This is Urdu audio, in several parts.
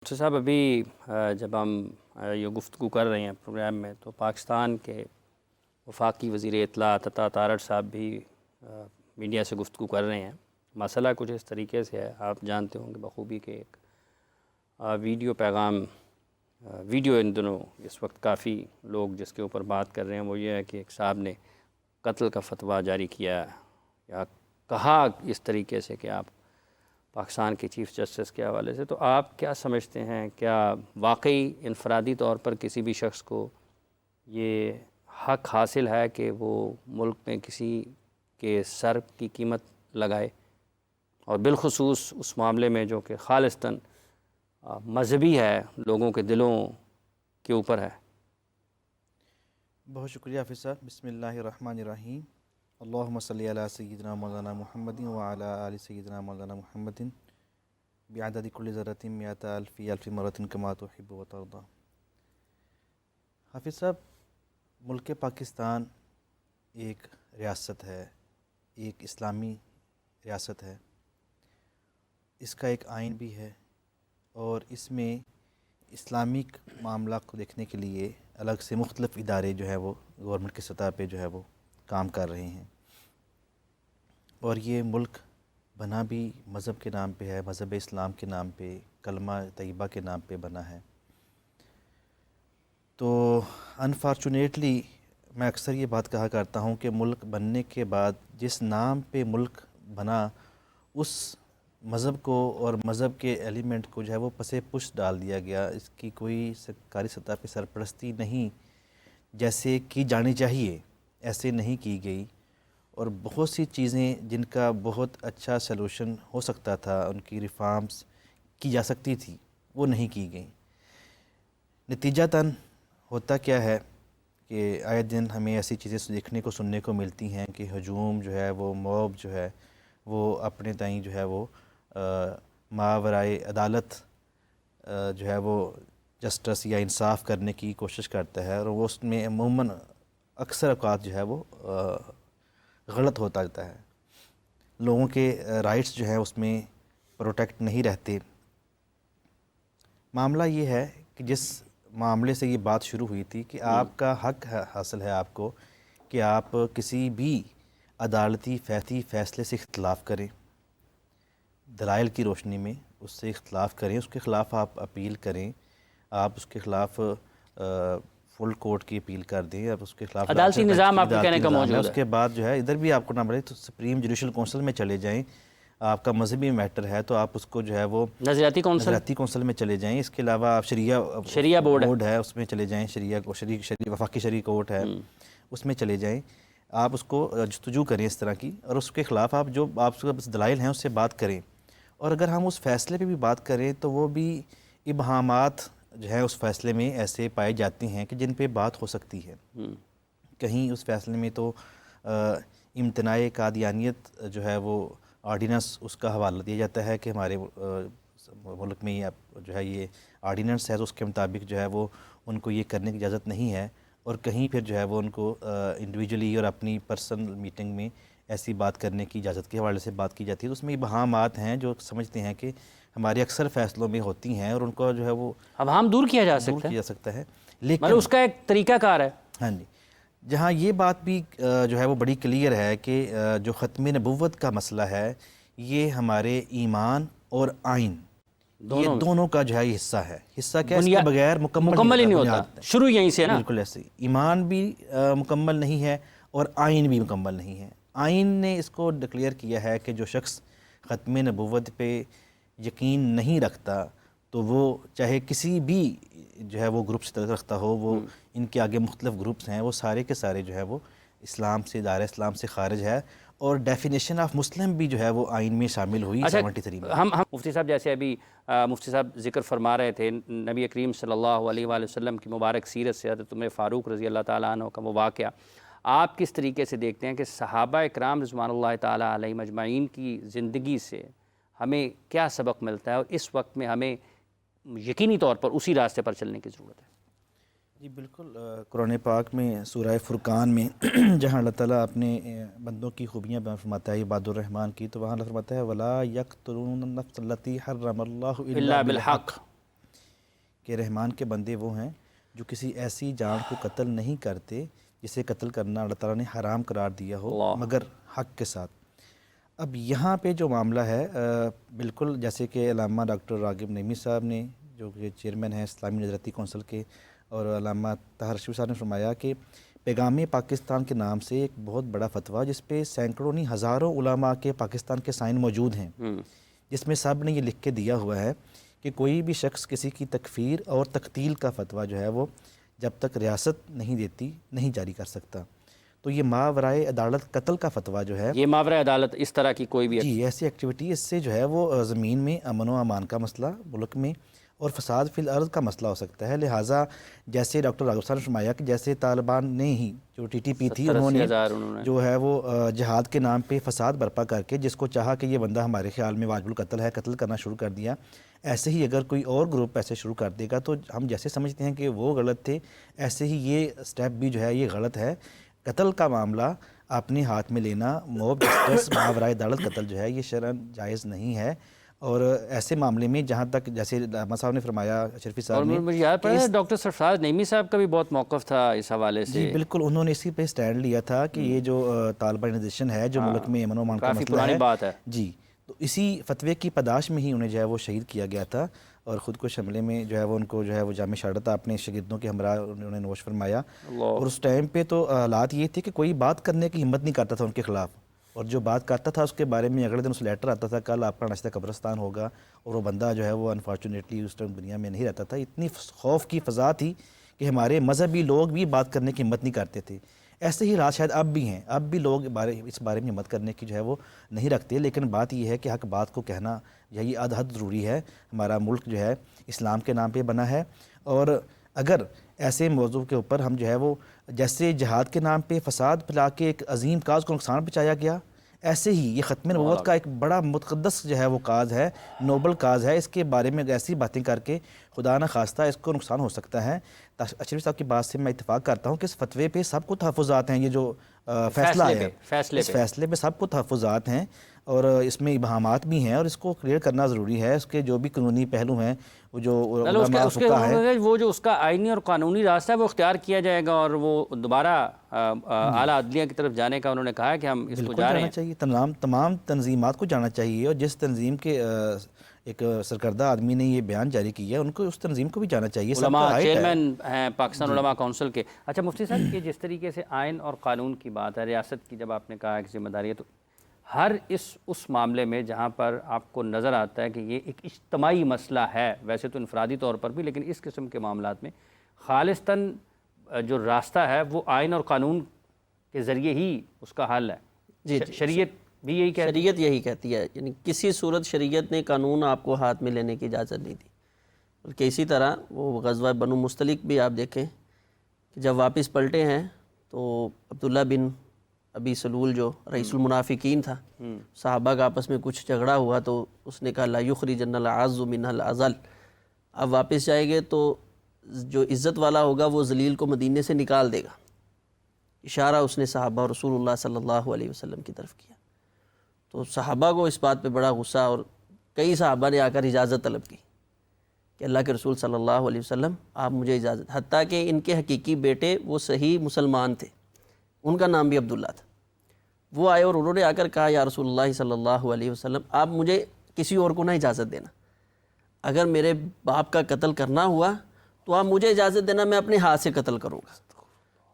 ڈاکٹر صاحب ابھی جب ہم یہ گفتگو کر رہے ہیں پروگرام میں تو پاکستان کے وفاقی وزیر اطلاعات عطا تارڑ صاحب بھی میڈیا سے گفتگو کر رہے ہیں۔ مسئلہ کچھ اس طریقے سے ہے، آپ جانتے ہوں گے بخوبی کہ ایک ویڈیو پیغام ویڈیو ان دنوں اس وقت کافی لوگ جس کے اوپر بات کر رہے ہیں وہ یہ ہے کہ ایک صاحب نے قتل کا فتویٰ جاری کیا یا کہا اس طریقے سے کہ آپ پاکستان کے چیف جسٹس کے حوالے سے، تو آپ کیا سمجھتے ہیں، کیا واقعی انفرادی طور پر کسی بھی شخص کو یہ حق حاصل ہے کہ وہ ملک میں کسی کے سر کی قیمت لگائے، اور بالخصوص اس معاملے میں جو کہ خالصتاً مذہبی ہے، لوگوں کے دلوں کے اوپر ہے؟ بہت شکریہ حافظ صاحب۔ بسم اللہ الرحمن الرحیم۔ اللہم صلی علی سیدنا مولانا محمد وعلی آل سیدنا مولانا محمد بعدد کل ذرۃ مئۃ الف الف مرۃ کما تحب و ترضی۔ حافظ صاحب، ملک پاکستان ایک ریاست ہے، ایک اسلامی ریاست ہے، اس کا ایک آئین بھی ہے، اور اس میں اسلامک معاملہ کو دیکھنے کے لیے الگ سے مختلف ادارے جو ہے وہ گورنمنٹ کی سطح پہ جو ہے وہ کام کر رہے ہیں، اور یہ ملک بنا بھی مذہب کے نام پہ ہے، مذہب اسلام کے نام پہ، کلمہ طیبہ کے نام پہ بنا ہے۔ تو انفارچونیٹلی میں اکثر یہ بات کہا کرتا ہوں کہ ملک بننے کے بعد جس نام پہ ملک بنا اس مذہب کو اور مذہب کے ایلیمنٹ کو جو ہے وہ پس پش ڈال دیا گیا، اس کی کوئی سرکاری سطح پہ سرپرستی نہیں جیسے کی جانی چاہیے، ایسے نہیں کی گئی، اور بہت سی چیزیں جن کا بہت اچھا سلوشن ہو سکتا تھا، ان کی ریفارمز کی جا سکتی تھی، وہ نہیں کی گئیں۔ نتیجتاً ہوتا کیا ہے کہ آئے دن ہمیں ایسی چیزیں دیکھنے کو سننے کو ملتی ہیں کہ ہجوم جو ہے وہ موب جو ہے وہ اپنے تئیں جو ہے وہ ماورائے عدالت جو ہے وہ جسٹس یا انصاف کرنے کی کوشش کرتا ہے، اور وہ اس میں عموماً اکثر اوقات جو ہے وہ غلط ہوتا جاتا ہے، لوگوں کے رائٹس جو ہیں اس میں پروٹیکٹ نہیں رہتے۔ معاملہ یہ ہے کہ جس معاملے سے یہ بات شروع ہوئی تھی کہ آپ کا حق حاصل ہے آپ کو کہ آپ کسی بھی عدالتی فیصلے سے اختلاف کریں، دلائل کی روشنی میں اس سے اختلاف کریں، اس کے خلاف آپ اپیل کریں، آپ اس کے خلاف فل کورٹ کی اپیل کر دیں، آپ اس کے خلاف عدالتی نظام آپ کے کہنے کا موجود ہے۔ اس کے بعد جو ہے ادھر بھی آپ کو نہ ملے تو سپریم جوڈیشل کونسل میں چلے جائیں، آپ کا مذہبی میٹر ہے تو آپ اس کو جو ہے وہ نظریاتی کونسل میں چلے جائیں، اس کے علاوہ آپ شریعہ بورڈ ہے اس میں چلے جائیں، وفاقی شریع کورٹ ہے اس میں چلے جائیں، آپ اس کو جستجو کریں اس طرح کی، اور اس کے خلاف آپ جو آپ کے دلائل ہیں اس سے بات کریں۔ اور اگر ہم اس فیصلے پہ بھی بات کریں تو وہ بھی ابہامات جو ہے اس فیصلے میں ایسے پائے جاتے ہیں کہ جن پہ بات ہو سکتی ہے۔ کہیں اس فیصلے میں تو امتناع قادیانیت جو ہے وہ آرڈیننس اس کا حوالہ دیا جاتا ہے کہ ہمارے ملک میں جو ہے یہ آرڈیننس ہے تو اس کے مطابق جو ہے وہ ان کو یہ کرنے کی اجازت نہیں ہے، اور کہیں پھر جو ہے وہ ان کو انڈیویجولی اور اپنی پرسنل میٹنگ میں ایسی بات کرنے کی اجازت کے حوالے سے بات کی جاتی ہے۔ تو اس میں ابہامات ہیں جو سمجھتے ہیں کہ ہمارے اکثر فیصلوں میں ہوتی ہیں، اور ان کو جو ہے وہ ابہام دور کیا جا سکتا ہے، لیکن مطلب اس کا ایک طریقہ کار ہے۔ ہاں جی، جہاں یہ بات بھی جو ہے وہ بڑی کلیئر ہے کہ جو ختم نبوت کا مسئلہ ہے یہ ہمارے ایمان اور آئین یہ دونوں کا جو ہے یہ حصہ ہے۔ حصہ کیا ہے؟ اس کے بغیر مکمل ہی نہیں ہوتا، شروع یہیں سے نا۔ بالکل ایسے ایمان بھی مکمل نہیں ہے اور آئین بھی مکمل نہیں ہے۔ آئین نے اس کو ڈکلیئر کیا ہے کہ جو شخص ختم نبوت پہ یقین نہیں رکھتا تو وہ چاہے کسی بھی جو ہے وہ گروپ سے تعلق رکھتا ہو، وہ ان کے آگے مختلف گروپس ہیں، وہ سارے کے سارے جو ہے وہ اسلام سے، دائرہ اسلام سے خارج ہے، اور ڈیفینیشن آف مسلم بھی جو ہے وہ آئین میں شامل ہوئی 73 میں۔ ہم مفتی صاحب جیسے ابھی مفتی صاحب ذکر فرما رہے تھے نبی کریم صلی اللہ علیہ وآلہ وسلم کی مبارک سیرت سے حضرت عمر فاروق رضی اللہ تعالیٰ عنہ کا وہ واقعہ، آپ کس طریقے سے دیکھتے ہیں کہ صحابہ اکرام رضوان اللہ تعالیٰ علیہم اجمعین کی زندگی سے ہمیں کیا سبق ملتا ہے، اور اس وقت میں ہمیں یقینی طور پر اسی راستے پر چلنے کی ضرورت ہے؟ جی بالکل، قرآن پاک میں سورہ فرقان میں جہاں اللہ تعالیٰ اپنے بندوں کی خوبیاں بیان فرماتا ہے عباد الرحمن کی، تو وہاں اللہ فرماتا ہے وَلَا يَقْتُلُونَ النَّفْسَ الَّتِي حَرَّمَ اللَّهُ إِلَّا بِالْحَقِّ، کہ رحمان کے بندے وہ ہیں جو کسی ایسی جان کو قتل نہیں کرتے جسے قتل کرنا اللہ تعالیٰ نے حرام قرار دیا ہو مگر حق کے ساتھ۔ اب یہاں پہ جو معاملہ ہے بالکل جیسے کہ علامہ ڈاکٹر راغب نعیمی صاحب نے جو کہ چیئرمین ہیں اسلامی نظرتی کونسل کے، اور علامہ طاہر اشرفی صاحب نے فرمایا کہ پیغام پاکستان کے نام سے ایک بہت بڑا فتویٰ جس پہ سینکڑوں نہیں ہزاروں علماء کے پاکستان کے سائن موجود ہیں، جس میں سب نے یہ لکھ کے دیا ہوا ہے کہ کوئی بھی شخص کسی کی تکفیر اور تقتیل کا فتویٰ جو ہے وہ جب تک ریاست نہیں دیتی نہیں جاری کر سکتا۔ تو یہ ماورائے عدالت قتل کا فتویٰ جو ہے، یہ ماورائے عدالت اس طرح کی کوئی بھی جی ایسی ایکٹیویٹی، اس سے جو ہے وہ زمین میں امن و امان کا مسئلہ ملک میں اور فساد فی الارض کا مسئلہ ہو سکتا ہے۔ لہٰذا جیسے ڈاکٹر راغب صاحب نے فرمایا کہ جیسے طالبان نے ہی جو ٹی ٹی پی تھی انہوں نے جو ہے وہ جہاد کے نام پہ فساد برپا کر کے جس کو چاہا کہ یہ بندہ ہمارے خیال میں واجب القتل ہے، قتل کرنا شروع کر دیا، ایسے ہی اگر کوئی اور گروپ ایسے شروع کر دے گا تو ہم جیسے سمجھتے ہیں کہ وہ غلط تھے، ایسے ہی یہ سٹیپ بھی جو ہے یہ غلط ہے۔ قتل کا معاملہ اپنے ہاتھ میں لینا، موب جسٹس ماورائے عدالت قتل جو ہے یہ شرعاً جائز نہیں ہے، اور ایسے معاملے میں جہاں تک جیسے علامہ صاحب نے فرمایا، اشرفی صاحب نے، مجھے یاد پڑا ڈاکٹر سرفراز نعیمی صاحب کا بھی بہت موقف تھا اس حوالے سے۔ جی بالکل، انہوں نے اسی پہ سٹینڈ لیا تھا کہ یہ جو طالبانائزیشن ہے جو ملک میں امن و امان کا مسئلہ ہے، پرانی بات ہے جی، تو اسی فتوے کی پاداش میں ہی انہیں جو ہے وہ شہید کیا گیا تھا، اور خود کو حملے میں جو ہے وہ ان کو جو ہے وہ جامع شہادت اپنے شاگردوں کے ہمراہ انہوں نے نوش فرمایا۔ اور اس ٹائم پہ تو حالات یہ تھے کہ کوئی بات کرنے کی ہمت نہیں کرتا تھا ان کے خلاف، اور جو بات کرتا تھا اس کے بارے میں اگلے دن اس لیٹر آتا تھا کل آپ کا ناشتہ قبرستان ہوگا، اور وہ بندہ جو ہے وہ انفارچونیٹلی اس ٹائم دنیا میں نہیں رہتا تھا۔ اتنی خوف کی فضا تھی کہ ہمارے مذہبی لوگ بھی بات کرنے کی ہمت نہیں کرتے تھے۔ ایسے ہی حالات شاید اب بھی ہیں، اب بھی لوگ اس بارے میں ہمت کرنے کی جو ہے وہ نہیں رکھتے، لیکن بات یہ ہے کہ حق بات کو کہنا یہی حد ضروری ہے۔ ہمارا ملک جو ہے اسلام کے نام پہ بنا ہے، اور اگر ایسے موضوع کے اوپر ہم جو ہے وہ جیسے جہاد کے نام پہ فساد پھیلا کے ایک عظیم کاز کو نقصان پہنچایا گیا، ایسے ہی یہ ختم نبوت کا ایک بڑا مقدس جو ہے وہ کاز ہے، نوبل کاز ہے، اس کے بارے میں ایسی باتیں کر کے خدا نہ خواستہ اس کو نقصان ہو سکتا ہے۔ اشرف صاحب کی بات سے میں اتفاق کرتا ہوں کہ اس فتوے پہ سب کو تحفظات ہیں، یہ جو فیصلہ ہے اس فیصلے پہ سب کو تحفظات ہیں، اور اس میں ابہامات بھی ہیں، اور اس کو کلیئر کرنا ضروری ہے۔ اس کے جو بھی قانونی پہلو ہیں، وہ جو علماء فقہا ہے، وہ جو اس کا آئینی اور قانونی راستہ ہے وہ اختیار کیا جائے گا، اور وہ دوبارہ اعلیٰ عدلیہ کی طرف جانے کا انہوں نے کہا ہے کہ ہم اس کو جا رہے ہیں۔ چاہیے تمام تنظیمات کو جانا چاہیے، اور جس تنظیم کے ایک سرکردہ آدمی نے یہ بیان جاری کیا ہے ان کو اس تنظیم کو بھی جانا چاہیے۔ علماء چیئرمین ہیں پاکستان علماء کونسل کے۔ اچھا مفتی صاحب، کہ جس طریقے سے آئین اور قانون کی بات ہے، ریاست کی جب آپ نے کہا کہ ذمہ داری ہے، تو ہر اس معاملے میں جہاں پر آپ کو نظر آتا ہے کہ یہ ایک اجتماعی مسئلہ ہے، ویسے تو انفرادی طور پر بھی، لیکن اس قسم کے معاملات میں خالصتاً جو راستہ ہے وہ آئین اور قانون کے ذریعے ہی اس کا حل ہے۔ جی شریعت بھی یہی کہتی ہے؟ شریعت یہی کہتی ہے، یعنی کسی صورت شریعت نے قانون آپ کو ہاتھ میں لینے کی اجازت نہیں دی، بلکہ اسی طرح وہ غزوہ بنو مستلق بھی آپ دیکھیں کہ جب واپس پلٹے ہیں تو عبداللہ بن ابی سلول جو رئیس المنافقین تھا، صحابہ کا آپس میں کچھ جھگڑا ہوا تو اس نے کہا لا یخرجن الاعز منها الاذل، اب واپس جائیں گے تو جو عزت والا ہوگا وہ ذلیل کو مدینے سے نکال دے گا۔ اشارہ اس نے صحابہ اور رسول اللہ صلی اللہ علیہ وسلم کی طرف کیا، تو صحابہ کو اس بات پہ بڑا غصہ، اور کئی صحابہ نے آ کر اجازت طلب کی کہ اللہ کے رسول صلی اللہ علیہ وسلم آپ مجھے اجازت، حتیٰ کہ ان کے حقیقی بیٹے وہ صحیح مسلمان تھے، ان کا نام بھی عبداللہ تھا، وہ آئے اور انہوں نے آ کر کہا یا رسول اللہ صلی اللہ علیہ وسلم آپ مجھے کسی اور کو نہ اجازت دینا، اگر میرے باپ کا قتل کرنا ہوا تو آپ مجھے اجازت دینا، میں اپنے ہاتھ سے قتل کروں گا۔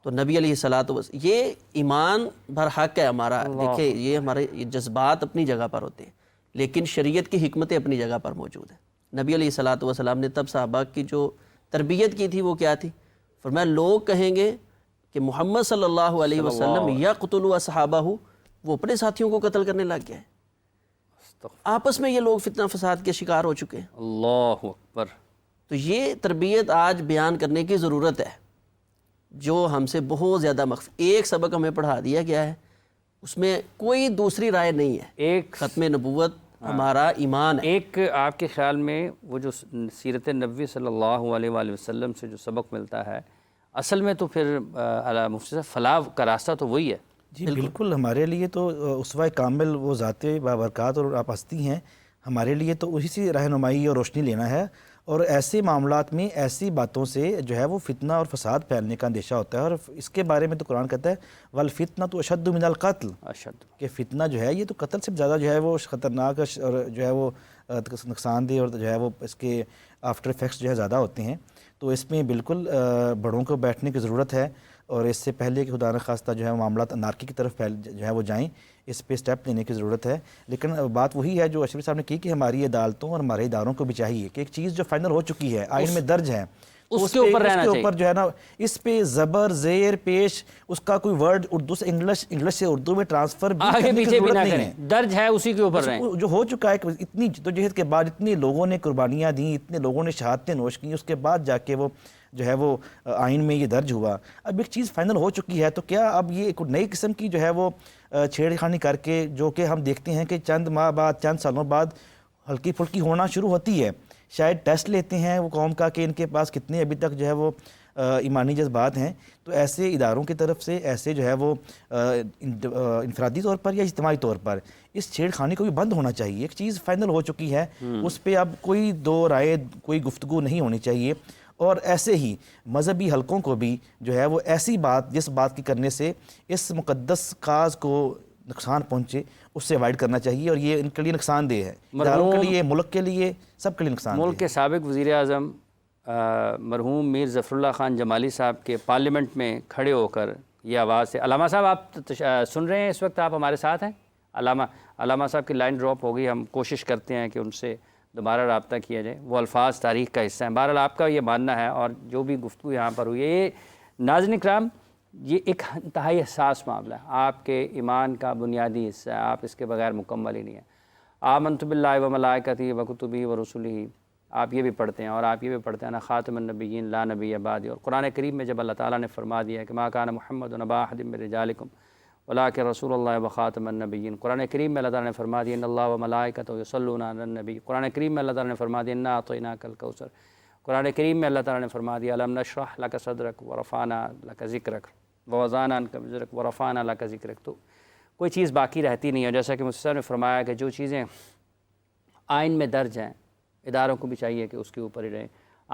تو نبی علیہ الصلوۃ والسلام، یہ ایمان بھر حق ہے ہمارا، دیکھیں یہ ہمارے جذبات اپنی جگہ پر ہوتے ہیں، لیکن شریعت کی حکمتیں اپنی جگہ پر موجود ہیں۔ نبی علیہ الصلوۃ والسلام نے تب صحابہ کی جو تربیت کی تھی وہ کیا تھی؟ فرمایا لوگ کہیں گے کہ محمد صلی اللہ علیہ وسلم یقتل اصحابہ، وہ اپنے ساتھیوں کو قتل کرنے لگ گیا ہے، آپس میں یہ لوگ فتنہ فساد کے شکار ہو چکے ہیں۔ اللہ اکبر۔ تو یہ تربیت آج بیان کرنے کی ضرورت ہے، جو ہم سے بہت زیادہ مخفی۔ ایک سبق ہمیں پڑھا دیا گیا ہے، اس میں کوئی دوسری رائے نہیں ہے، ایک ختم نبوت ہمارا ایمان ہے۔ ایک آپ کے خیال میں وہ جو سیرت نبوی صلی اللہ علیہ وآلہ وسلم سے جو سبق ملتا ہے، اصل میں تو پھر مفتی صاحب فلاح کا راستہ تو وہی ہے۔ جی بالکل، ہمارے لیے تو اسوہ کامل وہ ذات بابرکات اور آپ ہستی ہیں، ہمارے لیے تو اسی سے رہنمائی اور روشنی لینا ہے، اور ایسے معاملات میں ایسی باتوں سے جو ہے وہ فتنہ اور فساد پھیلنے کا اندیشہ ہوتا ہے، اور اس کے بارے میں تو قرآن کہتا ہے وَالْفِتْنَةُ أَشَدُّ مِنَ الْقَتْلِ، اشد کہ فتنہ جو ہے یہ تو قتل سے زیادہ جو ہے وہ خطرناک اور جو ہے وہ نقصان دہ، اور جو ہے وہ اس کے آفٹر ایفیکٹس جو ہے زیادہ ہوتے ہیں۔ تو اس میں بالکل بڑوں کو بیٹھنے کی ضرورت ہے، اور اس سے پہلے کہ خدا نخواستہ جو ہے معاملات انارکی کی طرف جو ہے وہ جائیں، اس پہ سٹیپ لینے کی ضرورت ہے۔ لیکن بات وہی ہے جو اشرف صاحب نے کی کہ ہماری عدالتوں اور ہمارے اداروں کو بھی چاہیے کہ ایک چیز جو فائنل ہو چکی ہے، آئین میں درج ہے، تو اس کے اوپر رہنا اس کے چاہیے۔ اوپر جو ہے نا اس پہ زبر زیر پیش اس کا کوئی ورڈ اردو سے انگلش سے اردو میں ٹرانسفر بھی آگے کرنے کی پیچھے بھی ضرورت نہ نہیں کریں، ہے۔ درج ہے اسی کے اوپر رہیں۔ جو ہو چکا ہے کہ اتنی جدوجہد کے بعد اتنے لوگوں نے قربانیاں دیں، اتنے لوگوں نے شہادتیں نوش کی، اس کے بعد جا کے وہ جو ہے وہ آئین میں یہ درج ہوا۔ اب ایک چیز فائنل ہو چکی ہے، تو کیا اب یہ ایک نئی قسم کی جو ہے وہ چھیڑ خانی کر کے، جو کہ ہم دیکھتے ہیں کہ چند ماہ بعد چند سالوں بعد ہلکی پھلکی ہونا شروع ہوتی ہے، شاید ٹیسٹ لیتے ہیں وہ قوم کا کہ ان کے پاس کتنے ابھی تک جو ہے وہ ایمانی جذبات ہیں، تو ایسے اداروں کی طرف سے ایسے جو ہے وہ انفرادی طور پر یا اجتماعی طور پر اس چھیڑ خانی کو بھی بند ہونا چاہیے۔ ایک چیز فائنل ہو چکی ہے، اس پہ اب کوئی دو رائے کوئی گفتگو نہیں ہونی چاہیے، اور ایسے ہی مذہبی حلقوں کو بھی جو ہے وہ ایسی بات جس بات کی کرنے سے اس مقدس کاز کو نقصان پہنچے اس سے اوائڈ کرنا چاہیے، اور یہ ان کے لیے نقصان دہ ہے، اداروں کے لیے، ملک کے لیے، سب کے لیے نقصان دہ ہے۔ ملک کے سابق وزیر اعظم مرحوم میر ظفر اللہ خان جمالی صاحب کے پارلیمنٹ میں کھڑے ہو کر یہ آواز سے، علامہ صاحب آپ سن رہے ہیں اس وقت، آپ ہمارے ساتھ ہیں؟ علامہ صاحب کی لائن ڈراپ ہو گئی، ہم کوشش کرتے ہیں کہ ان سے دوبارہ رابطہ کیا جائے، وہ الفاظ تاریخ کا حصہ ہیں۔ بہرحال آپ کا یہ ماننا ہے، اور جو بھی گفتگو یہاں پر ہوئی ہے، یہ ناظرین کرام یہ ایک انتہائی حساس معاملہ ہے، آپ کے ایمان کا بنیادی حصہ ہے، آپ اس کے بغیر مکمل ہی نہیں ہیں۔ آمنت باللہ و ملائکتہ و کتبہ و رسلہ، آپ یہ بھی پڑھتے ہیں، اور آپ یہ بھی پڑھتے ہیں نا خاتم النبیین لا نبی بعدی، اور قرآن کریم میں جب اللہ تعالیٰ نے فرما دیا ہے کہ ما کان محمد ابا احد من رجالکم ولکن رسول اللہ و خاتم النبیین، قرآن کریم میں اللہ تعالیٰ نے فرما دیا ان اللہ و ملائکتہ یصلون علی النبی، قرآن کریم میں اللہ تعالیٰ نے فرما دیا انا اعطیناک الکوثر، قرآن کریم میں اللہ تعالیٰ نے فرما دیا الم نشرح لک صدرک ورفعنا لک ذکرک ووضعنا عنک وزرک ورفعنا لک ذکرک۔ تو کوئی چیز باقی رہتی نہیں ہے، جیسا کہ مفتی صاحب نے فرمایا کہ جو چیزیں آئین میں درج ہیں اداروں کو بھی چاہیے کہ اس کے اوپر ہی رہیں۔